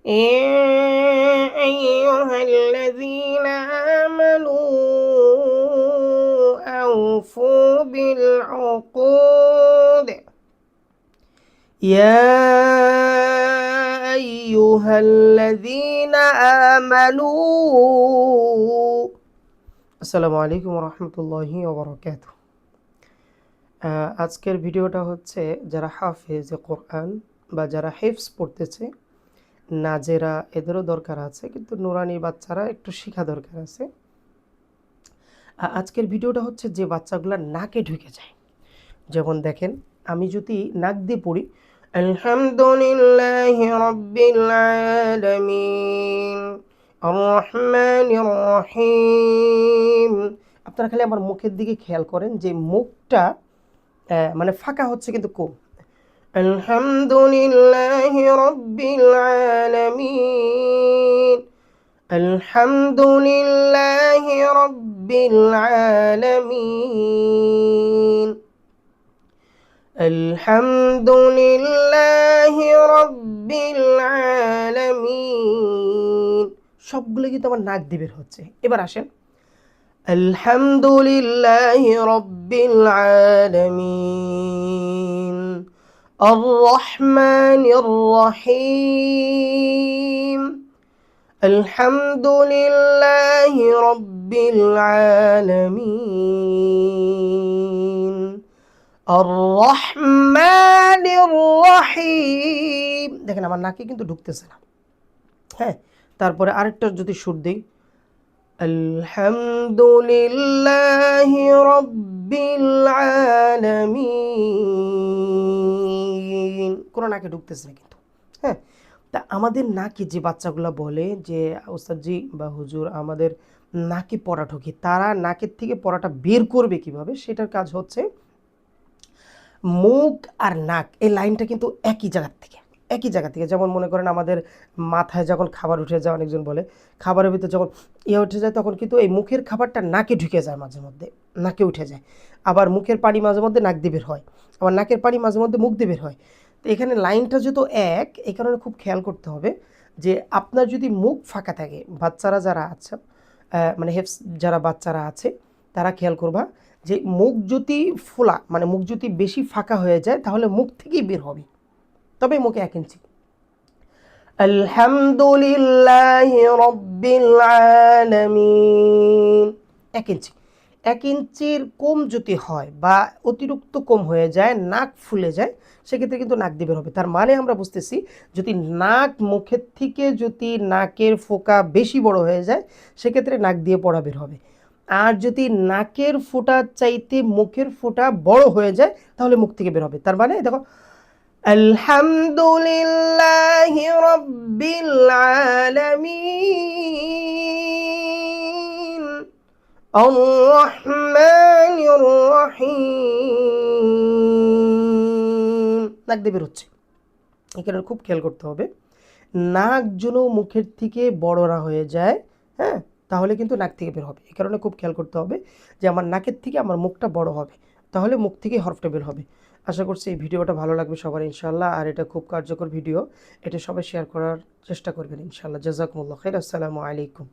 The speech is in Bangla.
يا أيها الذين آمنوا أوفوا بالعقود يا أيها الذين آمنوا আসসালামু আলাইকুম রহমতুল্লাহি ওবরাকাতুহু। আজকের ভিডিওটা হচ্ছে যারা হাফেজ কোরআন বা যারা হিফজ পড়তেছে, নাজেরা এদেরও দরকার আছে, কিন্তু নুরানি বাচ্চারা একটু শিখা দরকার আছে। আজকের ভিডিওটা হচ্ছে যে বাচ্চাগুলা নাকে ঢুকে যায়। যেমন দেখেন, আমি যদি নাক দিয়ে পড়ি আলহামদুলিল্লাহি রাব্বিল আলামিন আর রহমানির রহিম, আপনারা খালি আমার মুখের দিকে খেয়াল করেন যে মুখটা মানে ফাঁকা হচ্ছে কিন্তু কম। আলহামদুলিল্লাহি রাব্বিল আলামিন আলহামদুলিল্লাহি রাব্বিল আলামিন আলহামদুলিল্লাহি রাব্বিল আলামিন। সবগুলো কিন্তু আমার নাক দিয়ে বের হচ্ছে। এবার আসেন, আলহামদুলিল্লাহি রাব্বিল আলামিন আর রহমানির রহিম আলহামদুলিল্লাহি রাব্বিল আলামিন আর রহমানির রহিম। দেখেন আমার নাকে কিন্তু ঢুকতেছে না। হ্যাঁ, তারপরে আরেকটা যদি সুর দিই আলহামদুলিল্লাহি রাব্বিল আলামিন, কোনো নাকে ঢুকতেছে না কিন্তু। হ্যাঁ, তা আমাদের নাকে যে বাচ্চাগুলো বলে যে ওস্তাদজি বা হুজুর আমাদের নাকে পড়া ঢোকে, তারা নাকের থেকে পড়াটা বের করবে কিভাবে, সেটার কাজ হচ্ছে মুখ আর নাক এই লাইনটা কিন্তু একই জায়গা থেকে যেমন মনে করেন আমাদের মাথায় যখন খাবার উঠে যায়, অনেকজন বলে খাবারের ভিতরে যখন উঠে যায় তখন কিন্তু এই মুখের খাবারটা নাকে ঢুকে যায়, মাঝে মধ্যে নাকে উঠে যায়। আবার মুখের পানি মাঝে মধ্যে নাক দিয়ে বের হয়, আবার নাকের পানি মাঝে মধ্যে মুখ দিয়ে বের হয়। তো এখানে লাইনটা যেহেতু এক, এই কারণে খুব খেয়াল করতে হবে যে আপনার যদি মুখ ফাঁকা থাকে, বাচ্চারা যারা আছে মানে হেফস যারা বাচ্চারা আছে তারা খেয়াল করবা যে মুখ যদি ফোলা মানে মুখ যদি বেশি ফাঁকা হয়ে যায় তাহলে মুখ থেকেই বের হবে, তবে মুখে 1 ইঞ্চি। আলহামদুলিল্লাহি রাব্বিল আলামিন 1 ইঞ্চি। 1 ইঞ্চির কম যদি হয় বা অতিরিক্ত কম হয়ে যায়, নাক ফুলে যায়, সেক্ষেত্রে কিন্তু নাক দিয়ে বের হবে। তার মানে আমরা বুঝতেছি যদি নাক মুখের থেকে যদি নাকের ফোঁকা বেশি বড় হয়ে যায় সেক্ষেত্রে নাক দিয়ে পড়া বের হবে। আর যদি নাকের ফোঁটার চাইতে মুখের ফোঁটা বড় হয়ে যায় তাহলে মুখ থেকে বের হবে। তার মানে দেখো আলহামদুলিল্লাহি রাব্বিল আলামিন আর রহমানির রহিম, নাক দিয়ে বের হচ্ছে। এখানে খুব খেয়াল করতে হবে নাক যেন মুখের থেকে বড় না হয়ে যায়। হ্যাঁ, তাহলে কিন্তু নাক থেকে বের হবে। এই কারণে খুব খেয়াল করতে হবে যে আমার নাকের থেকে আমার মুখটা বড় হবে, তাহলে মুখ থেকে হরফটা বের হবে। আশা করছি এই ভিডিওটা ভালো লাগবে সবার ইনশাল্লাহ। আর এটা খুব কার্যকর ভিডিও, এটা সবাই শেয়ার করার চেষ্টা করবেন ইনশাল্লাহ। জাযাকুমুল্লাহ খাইর। আসসালামু আলাইকুম।